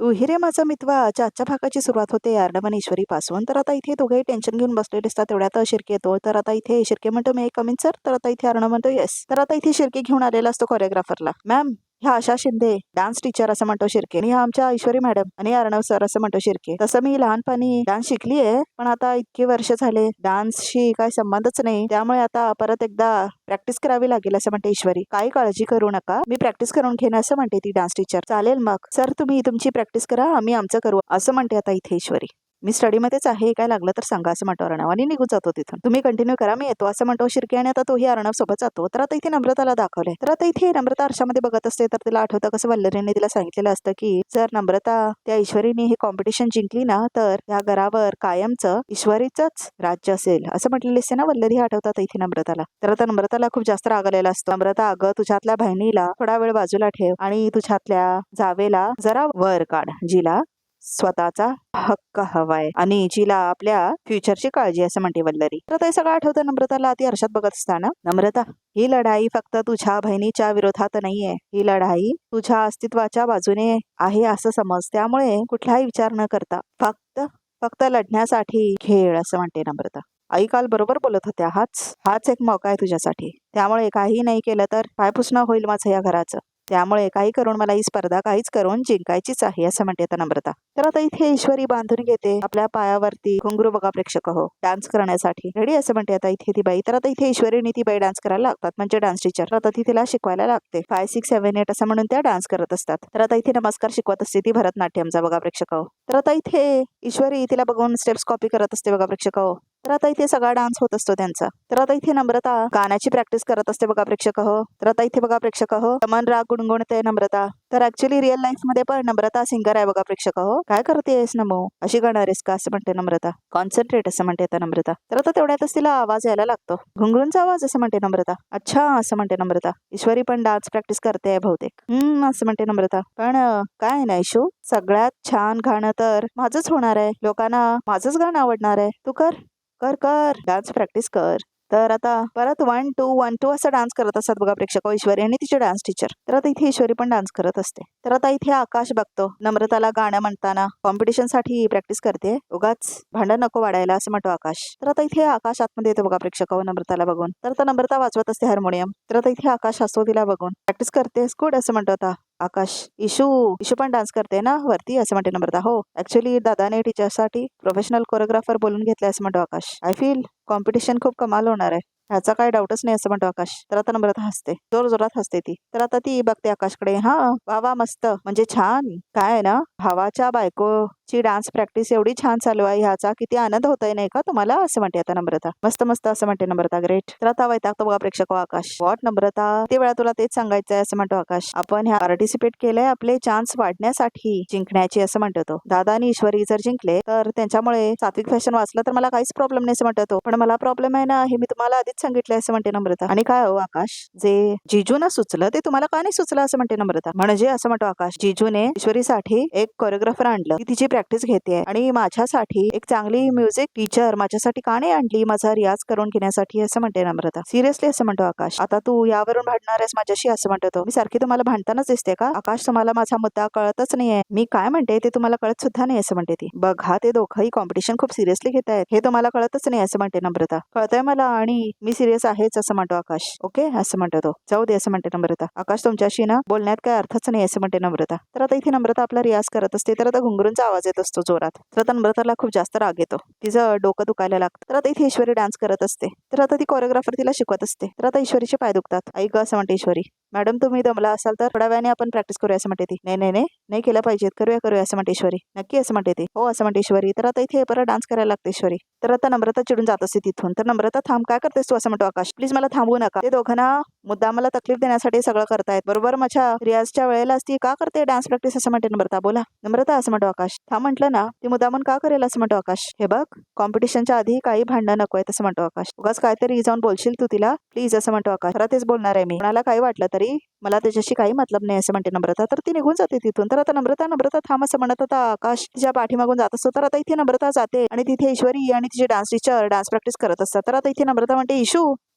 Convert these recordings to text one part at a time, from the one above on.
तू ही रे माझा मितवाच्या आजच्या भागाची सुरुवात होते अर्णव आणि ईश्वरी पासून. तर आता इथे दोघेही टेन्शन घेऊन बसलेले असतात. तेवढ्यात शिर्के येतो. तर आता इथे शिर्के म्हणतो मी कमिन सर. तर आता इथे अर्णव म्हणतो येस. तर आता इथे शिर्के घेऊन आलेला असतो कोरिओग्राफरला. मॅम ह्या आशा शिंदे डान्स टीचर असं म्हणतो शिर्के, आणि ह्या आमच्या ईश्वरी मॅडम आणि अर्णव सर असं म्हणतो शिर्के. तसं मी लहानपणी डान्स शिकलीये, पण आता इतके वर्ष झाले डान्सशी काही संबंधच नाही, त्यामुळे आता परत एकदा प्रॅक्टिस करावी लागेल असं म्हणते ईश्वरी. काही काळजी करू नका, मी प्रॅक्टिस करून घेईन असं म्हणते ती डान्स टीचर. चालेल मग सर, तुम्ही तुमची प्रॅक्टिस करा, आम्ही आमचं करू असं म्हणते आता इथे ईश्वरी. मी स्टडीमध्येच आहे, काय लागलं तर सांगा असं म्हणतो अर्णव आणि निघून जातो तिथून. तुम्ही कंटिन्यू करा, मी येतो असं म्हणतो शिर्के, आणि आता तोही अर्णव सोबत जातो. तर आता इथे नम्रताला दाखवले. तर आता इथे नम्रता आरशामध्ये बघत असते. तर तिला आठवतं कसं वल्लरीने तिला सांगितलेलं असतं की जर नम्रता त्या ईश्वरीने हे कॉम्पिटिशन जिंकली ना, तर या घरावर कायमचं ईश्वरीचंच राज्य असेल असं म्हटलेलं असते ना. वल्लरी आठवतात इथे नम्रताला. तर आता नम्रताला खूप जास्त राग आलेला असतो. नम्रता, अगं तुझ्यातल्या बहिणीला थोडा वेळ बाजूला ठेव आणि तुझ्यातल्या जावेला जरा वर काढ, जिला स्वतःचा हक्क हवाय आणि जिला आपल्या फ्युचरची काळजी असं म्हणते वल्लरी. तर ते सगळं आठवतं नम्रताला. ती आरशात बघत असताना, नम्रता ही लढाई फक्त तुझ्या बहिणीच्या विरोधात नाहीये, ही लढाई तुझ्या अस्तित्वाच्या बाजूने आहे असं समज. त्यामुळे कुठलाही विचार न करता फक्त फक्त लढण्यासाठी खेळ असं म्हणते नम्रता. आई काल बरोबर बोलत होत्या, हाच एक मौका आहे तुझ्यासाठी. त्यामुळे काही नाही केलं तर पायपुसणं होईल माझं या घराचं. त्यामुळे काही करून मला ही स्पर्धा काहीच करून जिंकायचीच आहे असं म्हणते आता नम्रता. तर आता इथे ईश्वरी बांधून घेते आपल्या पायावरती घुंगरू. बघा प्रेक्षक हो, डान्स करण्यासाठी रेडी असं म्हणते आता इथे ती बाई. तर आता इथे ईश्वरी आणि ती बाई डान्स करायला लागतात, म्हणजे डान्स टीचर. आता ती तिला शिकवायला लागते. 5, 6, 7, 8 असं म्हणून त्या डान्स करत असतात. तर आता इथे नमस्कार शिकवत असते ती भरतनाट्यमचा. बघा प्रेक्षक हो. तर आता इथे ईश्वरी तिला बघून स्टेप्स कॉपी करत असते. बघा प्रेक्षक हो. तर आता इथे सगळा डान्स होत असतो त्यांचा. तर आता इथे नम्रता गाण्याची प्रॅक्टिस करत असते. बघा प्रेक्षक हो. तर आता इथे बघा प्रेक्षक हो, तमन राग गुणगुणते नम्रता. तर ऍक्च्युली रिअल लाईफ मध्ये पण नम्रता सिंगर आहे. बघा प्रेक्षक हो. काय करतेस नमो, अशी गाणार आहेस का असं म्हणते नम्रता. कॉन्सन्ट्रेट असं म्हणते आता नम्रता. तर आता तेवढ्यातच तिला आवाज यायला लागतो, घुंगरूंचा आवाज असं म्हणते नम्रता. अच्छा असं म्हणते नम्रता. ईश्वरी पण डान्स प्रॅक्टिस करते बहुतेक. असं म्हणते नम्रता. पण काय नाही इशू, सगळ्यात छान गाणं तर माझंच होणार आहे, लोकांना माझंच गाणं आवडणार आहे. तू कर कर कर डान्स प्रॅक्टिस कर. तर आता परत 1 2 1 2 असं डान्स करत असतात बघा प्रेक्षक ईश्वरी आणि तिचे डान्स टीचर. तर आता इथे ईश्वरी पण डान्स करत असते. तर आता इथे आकाश बघतो नम्रताला गाणं म्हणताना. कॉम्पिटिशन साठी प्रॅक्टिस करते, उगाच भांडण नको वाढायला असं म्हणतो आकाश. तर आता इथे आकाश आतमध्ये येतो बघा प्रेक्षक नम्रताला बघून. तर आता नम्रता वाजवत असते हार्मोनियम. तर आता इथे आकाश हसतो तिला बघून. प्रॅक्टिस करतेस गुड असं म्हणतो आता आकाश. इशू पण डान्स करते ना वरती असं म्हणते नम्रता. हो ऍक्च्युली दादाने टीचरसाठी प्रोफेशनल कोरिओग्राफर बोलून घेतले असं म्हणतो आकाश. आय फील कॉम्पिटिशन खूप कमाल होणार आहे, ह्याचा काही डाऊटच नाही असं म्हणतो आकाश. तर आता नम्रता हसते, जोर जोरात हसते ती. तर आता ती बघते आकाशकडे. हा वा वा मस्त, म्हणजे छान. काय ना, भावाच्या बायकोची डान्स प्रॅक्टिस एवढी छान चालू आहे, ह्याचा किती आनंद होतोय नाही का तुम्हाला असं म्हणते आता नम्रता. मस्त मस्त असं म्हणते नम्रता. ग्रेट. तर आता वैतागतो बघा प्रेक्षक आकाश. वॉट नम्रता, ते वेळा तुला तेच सांगायचंय असं म्हणतो आकाश. आपण ह्या पार्टिसिपेट केलंय आपले चान्स वाढण्यासाठी जिंकण्याची असं म्हणतो तो. दादा आणि ईश्वरी जर जिंकले तर त्यांच्यामुळे सात्विक फॅशन वाचलं तर मला काहीच प्रॉब्लेम नाही असं म्हणतो तो. पण मला प्रॉब्लेम आहे ना, हे मी तुम्हाला आधीच सांगितलंय असं म्हणते नम्रता. आणि काय हो आकाश, जे जिजूना सुचलं ते तुम्हाला का नाही सुचलं असं म्हणते नम्रता. म्हणजे असं म्हणतो आकाश, जिजूने ईश्वरीसाठी एक कोरिओग्राफर आणलं, ती तिची प्रॅक्टिस घेते, आणि माझ्यासाठी एक चांगली म्युझिक टीचर माझ्यासाठी का नाही आणली, माझा रियाज करून घेण्यासाठी असं म्हणते नम्रता. सिरियसली असं म्हणतो आकाश. आता तू यावरून भांडणार आहेस माझ्याशी असं म्हणतो तो. मी सारखी तुम्हाला भांडतानाच दिसते का आकाश, तुम्हाला माझा मुद्दा कळतच नाहीये, मी काय म्हणते ते तुम्हाला कळत सुद्धा नाही असं म्हणते ती. बघा ते दोघंही कॉम्पिटिशन खूप सिरियसली घेत आहेत, हे तुम्हाला कळतच नाही असं म्हणते नम्रता. कळतंय मला आणि मी सिरियस आहेच असं म्हणतो आकाश. ओके असं म्हणतो तो. जाऊ दे असं म्हणते नम्रता. आकाश तुमच्याशी ना बोलण्यात काय अर्थच नाही असं म्हणते नम्रता. तर आता इथे नम्रता आपला रियाज करत असते. तर आता घुंगरूंचा आवाज येत असतो जोरात. तर आता नम्रताला खूप जास्त राग येतो, तिचं डोकं दुखायला लागतं. तर आता इथे ईश्वरी डान्स करत असते. तर आता ती कोरिओग्राफर तिला शिकवत असते. तर आता ईश्वरीचे पाय दुखतात. ऐक असं म्हणते ईश्वरी, मॅडम तुम्ही दमला असाल तर थोड्या वेळाने आपण प्रॅक्टिस करूया असं म्हणते ती. नाही नाही नाही नाही केलं पाहिजे, करूया असं म्हणते ईश्वरी. नक्की असं म्हणते ती. हो असं म्हणते ईश्वरी. तर आता इथे परत डान्स करायला लागते ईश्वरी. तर आता नम्रता चिडून जात असते तिथून. तर नम्रता थांब, काय करतेस तू असं म्हणतो आकाश. प्लीज मला थांबवू नका, ते दोघांना मुद्दा मला तकलीफ देण्यासाठी सगळं करतायत, बरोबर माझ्या रियाजच्या वेळेला ती का करते डान्स प्रॅक्टिस असं म्हणते नम्रता. बोला नम्रता असं म्हणतो आकाश. थांब म्हटलं ना, ती मुद्दामून का करेल असं म्हणतो आकाश. हे बघ कॉम्पिटिशनच्या आधी काही भांडणं नको आहेत असं म्हणतो आकाश. उगाच काहीतरी जाऊन बोलशील तू तिला प्लीज असं म्हणतो आकाश. खरं तेच बोलणार आहे मी, कोणाला काही वाटलं तरी मला त्याच्याशी काही मतलब नाही असं म्हणते नम्रता. तर ती निघून जाते तिथून. तर आता नम्रता थांब असं म्हणत होता आकाश तिच्या पाठीमागून जात असतो. तर आता इथे नम्रता जाते आणि तिथे ईश्वरी आणि तिचे डान्स टीचर डान्स प्रॅक्टिस करत असतात. तर आता इथे नम्रता म्हणते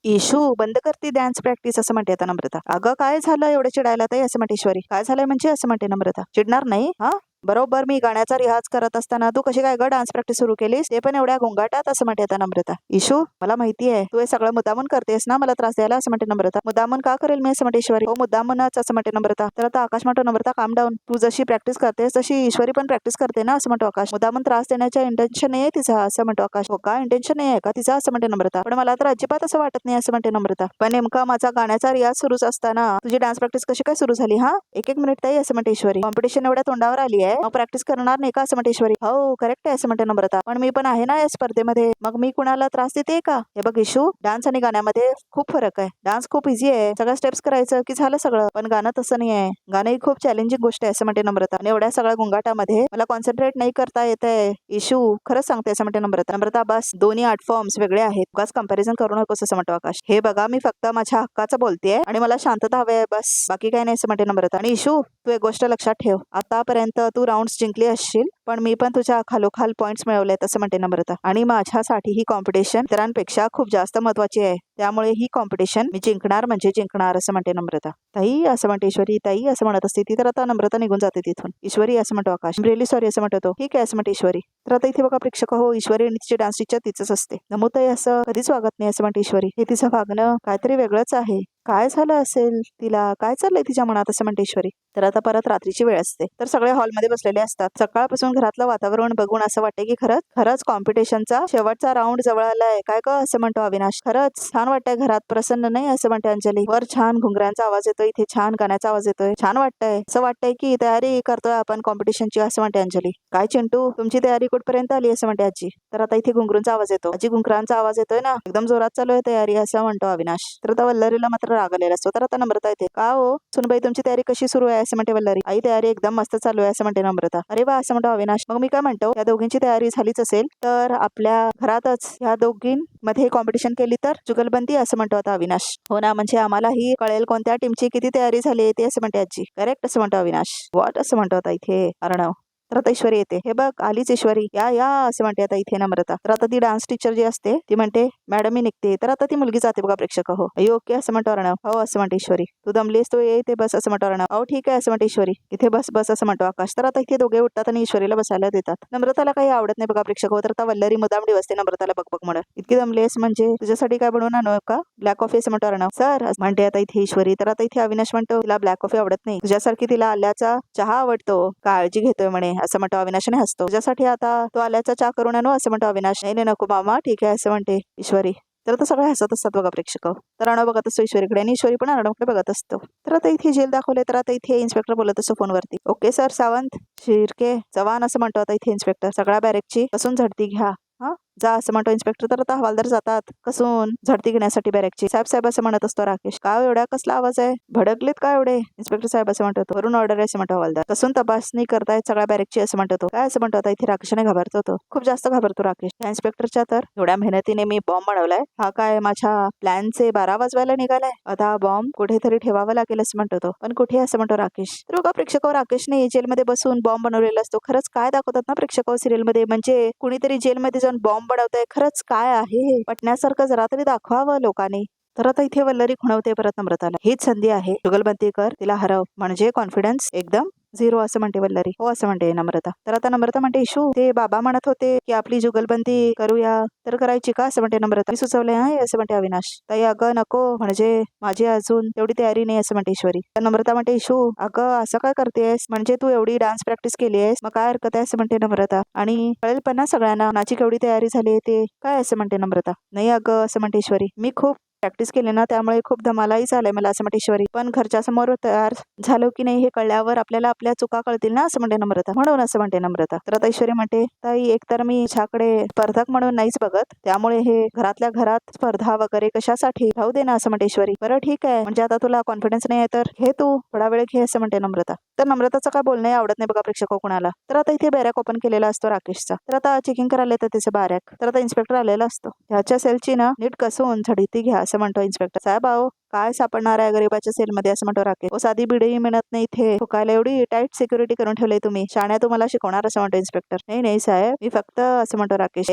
इशू बंद करते डान्स प्रॅक्टिस असं म्हणते आता नम्रता. अगं काय झालं एवढं चिडायला ताई असं म्हणते ईश्वरी. काय झालंय म्हणजे असं म्हणते नम्रता. चिडणार नाही हा, बरोबर मी गाण्याचा रियाज करत असताना तू कशी काय ग डान्स प्रॅक्टिस सुरू केलीस, ते पण एवढ्या गोंगाटात, असं म्हणते आता नम्रता. इशू मला माहिती आहे तू हे सगळं मुद्दामून करतेस ना मला त्रास द्यायला, असं म्हणते नम्रता. मुद्दामून का करेल मी, असं म्हणते ईश्वरी. हो मुद्दामूनच, असं म्हणते नम्रता. तर आता आकाश म्हणतो नम्रता काम डाऊन, तू जशी प्रॅक्टिस करतेस तशी ईश्वरी पण प्रॅक्टिस करते ना, असं म्हणतो आकाश. मुद्दामून त्रास देण्याचा इंटेन्शन नाही तिचा, असं म्हणतो आकाश. हो का, इंटेन्शन नाही आहे का तिचा, असं म्हणते नम्रता. पण मला तर अजिबात असं वाटत नाही, असं म्हणते नम्रता. पण नेमका माझा गाण्याचा रियाज सुरूच असताना तुझी डान्स प्रॅक्टिस कशी काय सुरू झाली हा, एक मिनिट ताई, असं म्हणते ईश्वरी. कॉम्पिटिशन एवढ्या तोंडावर आली आहे, मग प्रॅक्टिस करणार नाही का, असं म्हणते ईश्वरी. हो करेक्ट आहे, असं म्हणते नम्रता. पण मी पण आहे ना या स्पर्धेमध्ये, मग मी कुणाला त्रास देते का. हे बघ इशू, डान्स आणि गाण्यामध्ये खूप फरक आहे. डान्स खूप इझी आहे, सगळ्या स्टेप्स करायचं की झालं सगळं, पण गाणं तसं नाही आहे. गाणं ही खूप चॅलेंजिंग गोष्ट आहे, असं म्हणते नम्रता. आणि एवढ्या सगळ्या गोंगाटामध्ये मला कॉन्सन्ट्रेट नाही करता येत आहे इशू, खरंच सांगते, असं म्हणते नम्रता. नम्रता बस, दोन्ही आर्ट फॉर्म्स वेगळे आहेत, उगाच कंपॅरिझन करू नकोस, असं म्हणतो आकाश. हे बघा मी फक्त माझ्या हक्काचं बोलतेय आणि मला शांतता हवी आहे बस, बाकी काही नाही, असं म्हणते नम्रता. आणि इशू तू एक गोष्ट लक्षात ठेव, आतापर्यंत तू राऊंड्स जिंकली असशील पण मी पण तुझ्या खालोखाल पॉइंट्स मिळवलेत, असं म्हणते नम्रता. आणि माझ्यासाठी ही कॉम्पिटिशन इतरांपेक्षा खूप जास्त महत्वाची आहे, त्यामुळे ही कॉम्पिटिशन मी जिंकणार म्हणजे जिंकणार, असं म्हणते नम्रता. ताई, असं म्हणते ईश्वरी. ताई असं म्हणत असते ती, तर आता नम्रता निघून जाते तिथून. ईश्वरी, असं म्हणतो आकाश. रिअली सॉरी, असं म्हणतो तो. ठीक आहे, असं म्हणते ईश्वरी. तर आता इथे बघा प्रेक्षक हो, ईश्वरी आणि तिची डान्स टीचर तिचंच असते. नमूताई असं कधीच वागत नाही, असं म्हणते ईश्वरी. हे तिचं वागणं काहीतरी वेगळंच आहे, काय झालं असेल तिला, काय चाललंय तिच्या मनात, असं म्हणते ईश्वरी. तर आता परत रात्रीची वेळ असते, तर सगळे हॉलमध्ये बसलेले असतात. सकाळपासून घरातलं वातावरण बघून असं वाटते की खरंच कॉम्पिटिशनचा शेवटचा राऊंड जवळ आलाय काय ग, असं म्हणतो अविनाश. खरंच छान वाटतंय घरात, प्रसन्न नाही, असं म्हणते अंजली. वर छान घुंगऱ्यांचा आवाज येतोय, इथे छान गाण्याचा आवाज येतोय, छान वाटतंय, असं वाटतंय की तयारी करतोय आपण कॉम्पिटिशनची, असं म्हणते अंजली. काय चिंटू, तुमची तयारी कुठपर्यंत आली, असं म्हणते आजी. तर आता इथे घुंगरूंचा आवाज येतो. आजी घुंगरांचा आवाज येतोय ना, एकदम जोरात चालू आहे तयारी, असं म्हणतो अविनाश. तर आता वल्लरीला मात्र राग आलेला असतो. तर आता नम्रता येते. का हो सुनबाई, तुमची तयारी कशी सुरू आहे, असं म्हणते वल्लरी. आई तयारी एकदम मस्त चालू आहे, असं म्हणते नम्रता. अरे वा, असं म्हणतो अविनाश. मग मी काय म्हणतो, या दोघींची तयारी झालीच असेल तर आपल्या घरातच या दोघींमध्ये कॉम्पिटिशन केली तर जुगलबंदी, असं म्हणतो आता अविनाश. हो ना, म्हणजे आम्हालाही कळेल कोणत्या टीमची किती तयारी झाली ते, असं म्हणते आजी. करेक्ट, असं म्हणतो अविनाश. वॉट, असं म्हणतो आता इथे अर्णव. तर आता ईश्वरी येते. हे बघ आलीच ईश्वरी, या या, असं म्हणते आता इथे नम्रता. तर आता ती डान्स टीचर जी असते ती म्हणते मॅडम मी निघते. तर आता ती मुलगी जाते बघा प्रेक्षक हो. ओके, असं म्हणतो अर्णव. हो, असं म्हणते ईश्वरी. तू दमलीस तो ये इथे बस, असं म्हणतो अर्णव. हो ठीक आहे, असं म्हणते ईश्वरी. इथे बस बस, असं म्हणतो आकाश. तर आता इथे दोघे उठतात आणि ईश्वरीला बसायला देतात. नम्रताला काही आवडत नाही बघा प्रेक्षक हो. तर आता वल्लरी मुदामडी बसते नम्रताला बघ बघ म्हणत. इतकी दमलीस म्हणजे तुझ्यासाठी काय बनवून आणू का, ब्लॅक कॉफी, असं म्हणतो अर्णव. सर म्हणते आता इथे ईश्वरी. तर आता इथे अविनाश म्हणतो तिला ब्लॅक कॉफी आवडत नाही, तुझ्यासारखी तिला आल्याचा चहा आवडतो, काळजी घेतोय म्हणे, असं म्हणतो अविनाशने हसतो. तुझ्यासाठी आता तो आल्याचा चहा करून आणू, असं म्हणतो अविनाश. नाही नको मामा, ठीक आहे, असं म्हणते ईश्वरी. तर आता सगळे हसत असतात बघा प्रेक्षक. तर अर्णव बघत असतो ईश्वरीकडे आणि ईश्वरी पण अर्णवकडे बघत असतो. तर आता इथे जेल दाखवले. तर आता इथे इन्स्पेक्टर बोलत असतो फोनवरती. ओके सर, सावंत, शिर्के, चव्हाण, असं म्हणतो आता इथे इन्स्पेक्टर. सगळ्या बॅरेकची कसून झडती घ्या, हा जा, असं म्हणतो इन्स्पेक्टर. तर आता हवालदार जातात कसून झडती घेण्यासाठी बॅरेकची. साहेब साहेब, असं म्हणत असतो राकेश. काय एवढ्या कसला आवाज आहे, भडकलेत काय एवढे, इन्स्पेक्टर साहेब, असं म्हणतो. वरून ऑर्डर आहे, असं म्हणतो हवालदार. कसून तपासणी करतायत सगळ्या बॅरेकची, असं म्हणतो तो. काय, असं म्हणतो आता इथे राकेशने घाबरतो तो, खूप जास्त घाबरतो राकेश. या इन्स्पेक्टरच्या तर एवढ्या मेहनतीने मी बॉम्ब बनवलाय, हा काय माझ्या प्लॅनचे 12 वाजवायला निघालाय, आता बॉम्ब कुठेतरी ठेवावा लागेल, असं म्हणतो तो. पण कुठे, असं म्हणतो राकेश. तर बघा प्रेक्षक, राकेशने जेलमध्ये बसून बॉम्ब बनवलेला असतो. खरंच काय दाखवतात ना प्रेक्षक सिरियल मध्ये, म्हणजे कुणीतरी जेलमध्ये जाऊन बॉम्ब बनवतंय, खरंच काय आहे पटण्यासारखं जरा तरी दाखवावं लोकांनी. तर आता इथे वल्लरी खुणवते परत नम्रताला. हीच संधी आहे, जुगलबंदी कर, तिला हरव, म्हणजे कॉन्फिडन्स एकदम 0, असं म्हणते वल्लरी. हो, असं म्हणते नम्रता. तर आता नम्रता म्हणते इशू, ते बाबा म्हणत होते की आपली जुगलबंदी करूया, तर करायची का, असं म्हणते नम्रता. मी सुचवले आहे, असं म्हणते अविनाश. ताई अगं नको, म्हणजे माझी अजून तेवढी तयारी नाही, असं म्हणते ईश्वरी. तर नम्रता म्हणते इशू अगं असं काय करतेस, म्हणजे तू एवढी डान्स प्रॅक्टिस केली आहेस, मग काय हरकत आहे, असं म्हणते नम्रता. आणि कळेल पण ना सगळ्यांना नाची केवढी तयारी झाली ते काय, असं म्हणते नम्रता. नाही अगं, असं म्हणते ईश्वरी, मी खूप प्रॅक्टिस केली ना, त्यामुळे खूप धमालाही झालंय मला, असं म्हणते ईश्वरी. पण घरच्या समोर तयार झालो की नाही हे कळल्यावर आपल्याला आपल्या चुका कळतील ना, असं म्हणते नम्रता. म्हणून, असं म्हणते नम्रता. तर आता ईश्वरी म्हणते ताई एकतर मी छाकडे स्पर्धक म्हणून नाहीच बघत, त्यामुळे हे घरातल्या घरात स्पर्धा वगैरे कशासाठी, राहू दे ना, असं म्हणते ईश्वरी. बरं ठीक आहे, म्हणजे आता तुला कॉन्फिडन्स नाही आहे तर घे तू थोडा वेळ घे, असं म्हणते नम्रता. तर नम्रताचं काय बोलणं आवडत नाही बघा प्रेक्षक कुणाला. तर आता इथे बॅरॅक ओपन केलेला असतो राकेशचा. तर आता चेकिंग करायला येतं त्याचं बॅरॅक. तर आता इन्स्पेक्टर आलेला असतो. ह्याच्या सेलची ना नीट कसून झडती घ्या, असं म्हणतो इन्स्पेक्टर. साहेब आहो, काय सापडणार आहे गरीबाच्या सेलमध्ये, असं म्हणतो राकेश. ओ साधी बिडही मिळत नाही इथे, फुकायला एवढी टाईट सिक्युरिटी करून ठेवली तुम्ही, शाण्या तुम्हाला शिकवणार, असं म्हणतो इन्स्पेक्टर. नाही नाही साहेब, मी फक्त, असं म्हणतो राकेश.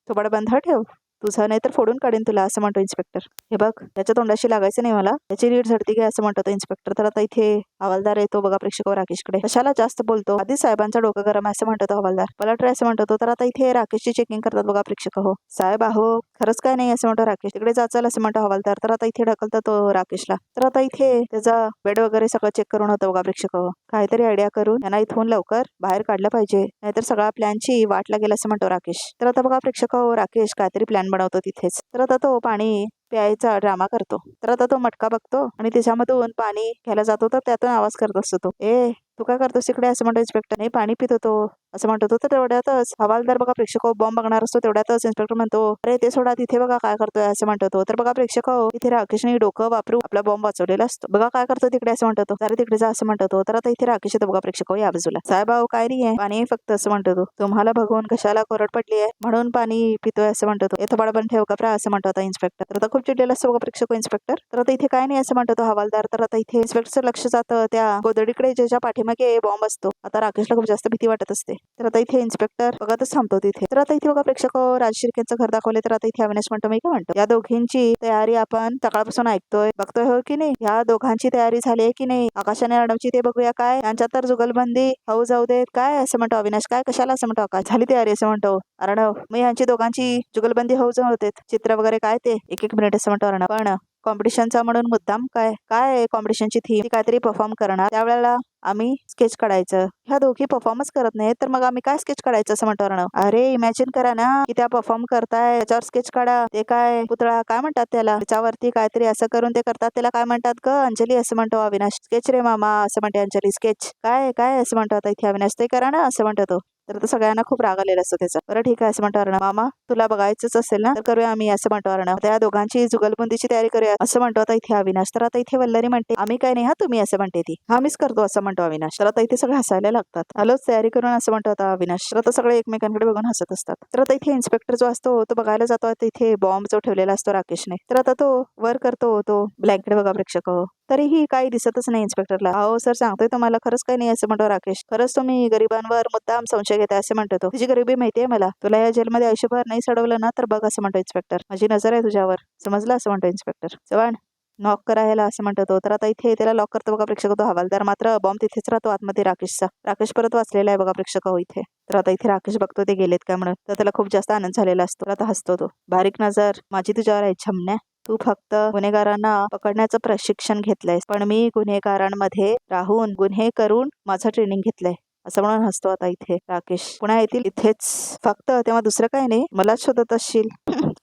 थोबाड बंद ठेव, तुझा नाही तर फोडून काढीन तुला असं म्हणतो इन्स्पेक्टर. हे बघ त्याच्या तोंडाशी लागायचं नाही मला, त्याची रीड झडती घे असं म्हणतो इन्स्पेक्टर. तर आता इथे हवालदार येतो बघा प्रेक्षक राकेशकडे. कशाला जास्त बोलतो, आधी साहेबांचं डोकं गरम आहे असं म्हणतो तो हवालदार. पलट रे असं म्हणतो तो. तर आता इथे राकेशची चेकिंग करतात बघा प्रेक्षक. हो साहेब आहो खरंच काय नाही असं म्हणतो राकेश. तिकडे जाचाल असं म्हणतो हवालदार. तर आता इथे ढकलतो तो राकेशला. तर आता इथे त्याचा बेड वगैरे सगळं चेक करून होतं बघा प्रेक्षक. काहीतरी आयडिया करून यांना इथून लवकर बाहेर काढलं पाहिजे, नाहीतर सगळ्या प्लॅनची वाट लागेल असं म्हणतो राकेश. तर आता बघा प्रेक्षक राकेश काहीतरी प्लॅन बनवतो तिथेच. तर आता तो पाणी प्यायचा ड्रामा करतो. तर आता तो मटका बघतो आणि त्याच्यामधून पाणी घ्यायला जातो. तर त्यातून आवाज करत असतो तो, ए तू काय करतोस तिकडे असं म्हणतो इन्स्पेक्टर. नाही पाणी पितो तो असं म्हणतो तो. तर तेवढ्यातच हवालदार बघा प्रेक्षक बॉम्ब बघणार असतो. तेवढ्यातच इन्स्पेक्टर म्हणतो, अरे ते सोडा तिथे बघा काय करतोय असं म्हणतो तो. तर बघा प्रेक्षक इथे राकेशने डोकं वापरून आपला बॉम्ब वाचवलेला असतो. बघा काय करतो तिकडे असं म्हणतो तो. अरे तिकडे जा असं म्हणतो तो. तर आता इथे राकेश येतो बघा प्रेक्षक या बाजूला. साहेब अहो काय नाहीये, पाणी फक्त असं म्हणतो तो. तुम्हाला बघून कशाला कोरड पडली आहे म्हणून पाणी पितोय असं म्हणतो तो. येतो बडबड ठेव कपरा असं म्हणतो आता इन्स्पेक्टर. तर आता खूप चिडलेला असतो बघा प्रेक्षक इन्स्पेक्टर. तर आता इथे काय नाही असं म्हणतो तो हवालदार. तर आता इथे इन्स्पेक्टरचं लक्ष जातं त्या गोदडीकडे ज्याच्या पाठीमागे बॉम्ब असतो. आता राकेशला खूप जास्त भीती वाटत असते. तर आता इथे इन्स्पेक्टर बघतच थांबतो तिथे. तर आता इथे बघा प्रेक्षक राज शिर्केचं घर दाखवले. तर आता इथे अविनाश म्हणतो मी काय म्हणतो, या दोघींची तयारी आपण सकाळपासून ऐकतोय बघतोय हो की नाही, या दोघांची तयारी झाली आहे की नाही, आकाश आणि अर्णवची ते बघूया काय, यांच्यात तर जुगलबंदी होऊ जाऊ देत काय असं म्हणतो अविनाश. काय कशाला असं म्हणतो आकाश. झाली तयारी असं म्हणतो अर्णव. मग यांची दोघांची जुगलबंदी होऊ जाऊ देत, चित्र वगैरे काय ते एक मिनिट असं म्हणतो अर्णव. पण कॉम्पिटिशनचा म्हणून मुद्दाम काय काय कॉम्पिटिशनची थीम ती काहीतरी परफॉर्म करणार, त्यावेळेला आम्ही स्केच काढायचं. ह्या दोघी परफॉर्मच करत नाही तर मग आम्ही काय स्केच काढायचं असं म्हणतो अर्णव. अरे इमॅजिन करा ना की त्या परफॉर्म करताय, त्याच्यावर स्केच काढा. ते काय पुतळा काय म्हणतात त्याला, त्याच्यावरती काहीतरी असं करून ते करतात, त्याला काय म्हणतात ग अंजली असं म्हणतो अविनाश. स्केच रे मामा असं म्हणते अंजली. स्केच काय काय असं म्हणतो आता इथे अविनाश. ते करा ना असं म्हणतो तो. तर आता सगळ्यांना खूप राग आलेला असतो त्याचा. बरं ठीक आहे असं म्हणतो अर्णव. मामा तुला बघायचंच असेल ना तर करूया आम्ही असं म्हणतो अर्णव. त्या दोघांची जुगलबंदीची तयारी करूया असं म्हणतो आता इथे अविनाश. तर आता इथे वल्लरी म्हणते आम्ही काय नाही हा तुम्ही असं म्हणते ती. हा मीच करतो असं म्हणतो अविनाश. तर आता इथे सगळे हसायला लागतात. आलोच तयारी करून असं म्हणतो आता अविनाश. तर आता सगळे एकमेकांकडे बघून हसत असतात. तर आता इथे इन्स्पेक्टर जो असतो तो बघायला जातो इथे बॉम्ब जो ठेवलेला असतो राकेशने. तर आता तो वर करतो तो ब्लँकेट बघा प्रेक्षक. तरीही काही दिसतच नाही इन्स्पेक्टरला. अहो सर सांगतोय तुम्हाला खरंच काही नाही असं म्हणतो राकेश. खरंच तुम्ही गरिबांवर मुद्दाम संशय घेताय असं म्हणतो तो. तुझी गरिबी माहितीये मला, तुला या जेलमध्ये आयुष्यभर नाही सडवलं ना तर बघ असं म्हणतो इन्स्पेक्टर. माझी नजर आहे तुझ्यावर समजलं असं म्हणतो इन्स्पेक्टर. चव्हाण नॉक करायला असं म्हणतो तो. तर आता इथे त्याला लॉक करतो बघा प्रेक्षक तो हवालदार. मात्र बॉम्ब तिथेच राहतो आतमध्ये राकेशचा. राकेश परत वाचलेला आहे बघा प्रेक्षक इथे. तर आता इथे राकेश बघतो ते गेलेत का म्हणून. तर त्याला खूप जास्त आनंद झालेला असतो. तर आता हसतो तो. बारीक नजर माझी तुझ्यावर आहे छमण्या. तू फक्त गुन्हेगारांना पकडण्याचं प्रशिक्षण घेतलंय, पण मी गुन्हेगारांमध्ये राहून गुन्हे करून माझं ट्रेनिंग घेतलंय असं म्हणून हसतो आता इथे राकेश. पुन्हा येतील इथेच फक्त, तेव्हा दुसरं काही नाही मलाच शोधत असशील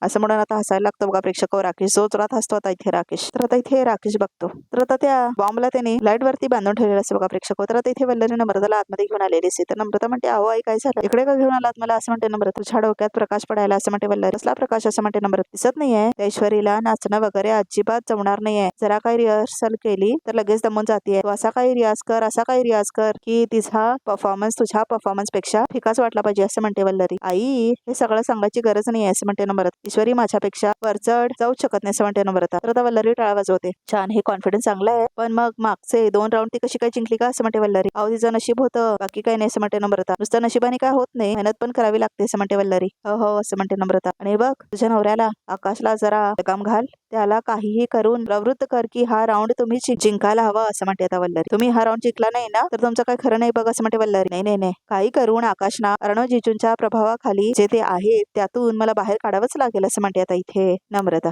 असं म्हणून आता हसायला लागतो बघा प्रेक्षक राकेश. जो जोरात हसतो आता इथे राकेश. तर आता इथे राकेश बघतो. तर आता त्या बॉम्बला त्याने लाईट वरती बांधून ठेवलेलं असतं बघा प्रेक्षक. तर आता इथे वल्लरी नम्रताला आतमध्ये घेऊन आलेली असते. तर नम्रता म्हणते अहो आई काय झालं, इकडे का घेऊन आलात मला असं म्हणते नम्रता. तुझ्या डोक्यात प्रकाश पडायला असं म्हणते वल्लरी. कसला प्रकाश असं म्हणते नम्रता. दिसत नाहीये त्या ऐश्वरीला नाचणं वगैरे अजिबात जमणार नाहीये. जरा काही रिहर्सल केली तर लगेच दमून जातीये. तू असा काही रियाज कर, असा काही रियाज कर की तिचा परफॉर्मन्स तुझ्या परफॉर्मन्स पेक्षा फिकाच वाटला पाहिजे असं म्हणते वल्लरी. आई हे सगळं सांगायची गरज नाही असं म्हणते नम्रता. ईश्वरी माझ्यापेक्षा वरचढ जाऊच शकत नाही असं म्हणते नम्रता. तर आता वल्लरी टाळा वाजवते. छान हे कॉन्फिडन्स चांगला आहे, पण मग मागचे 2 राऊंड ती कशी काय जिंकली का असं म्हणते वल्लरी. अहो तिचं नशीब होतं बाकी काही नाही असं म्हणते नम्रता. नुसतं नशिबाने काय होत नाही, मेहनत पण करावी लागते असं म्हणते वल्लरी. हो हो असं म्हणते नम्रता. आणि बघ तुझ्या नवऱ्याला आकाशला जरा लगाम घाल, त्याला काहीही करून प्रवृत्त कर की हा राऊंड तुम्ही जिंकायला हवा असं म्हणते आता वल्लरी. तुम्ही हा राऊंड जिंकला नाही ना तर तुमचं काय खरं नाही बघ असं म्हणते वल्लरी. नाही नाही नाही काही करून आकाशना अर्णव जिजूंच्या प्रभावाखाली जे ते आहे त्यातून मला बाहेर काढावंच लागेल असं म्हणते आता इथे नम्रता.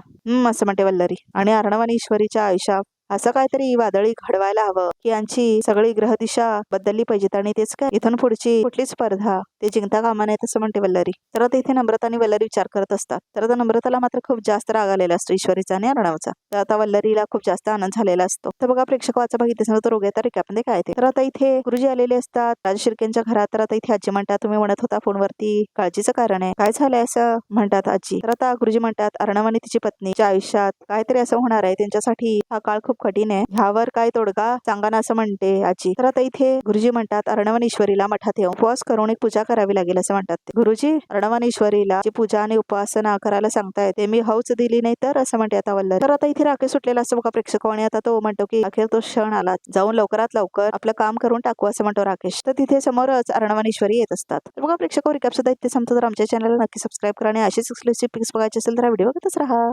असं म्हणते वल्लरी. आणि अर्णव आणि ईश्वरीच्या आयुष्यात असं काहीतरी वादळी घडवायला हवं की यांची सगळी ग्रहदिशा बदलली पाहिजेत आणि तेच काय इथून पुढची कुठली स्पर्धा ते जिंकता कामा नये असं म्हणते वल्लरी. तर आता इथे नम्रता आणि वल्लरी विचार करत असतात. तर आता नम्रताला मात्र खूप जास्त राग आलेला असतो ईश्वरीचा आणि अर्णवचा. तर आता वल्लरीला खूप जास्त आनंद झालेला असतो. तर बघा प्रेक्षक वाचा बघितले तर रोग्या तर रिकापणे काय ते. तर आता इथे गुरुजी आलेले असतात राज शिर्केंच्या घरात. तर आता इथे आजी म्हणतात तुम्ही म्हणत होता फोनवरती काळजीचं कारण आहे, काय झालंय असं म्हणतात आजी. तर आता गुरुजी म्हणतात अर्णव आणि तिची पत्नीच्या आयुष्यात काहीतरी असं होणार आहे, त्यांच्यासाठी हा काळ खूप कठीण आहे, ह्यावर काय तोडगा सांगा ना असं म्हणते आजी. तर आता इथे गुरुजी म्हणतात अर्णव आणि ईश्वरीला मठात येऊन उपवास करून एक पूजा करावी लागेल असं म्हणतात ते. गुरुजी अर्णव आणि ईश्वरीला जी पूजा आणि उपासना करायला सांगतायत ते मी हौच दिली नाही तर असं म्हणते आता वल्लरी. तर आता इथे राकेश सुटलेला असतो बघा प्रेक्षक आणि आता तो म्हणतो की अखेर तो क्षण आला, जाऊन लवकरात लवकर आपलं काम करून टाकू असं म्हणतो राकेश. तर तिथे समोरच अर्णव आणि ईश्वरी येत असतात. तर बघा प्रेक्षक रिकॅप सुद्धा इथे संपतो. तर आमच्या चॅनलला नक्की सबस्क्राईब करा आणि अशीच एक्सक्लुसिव्ह पिक्स बघायचे असेल तर हा व्हिडिओ बघतच राहा.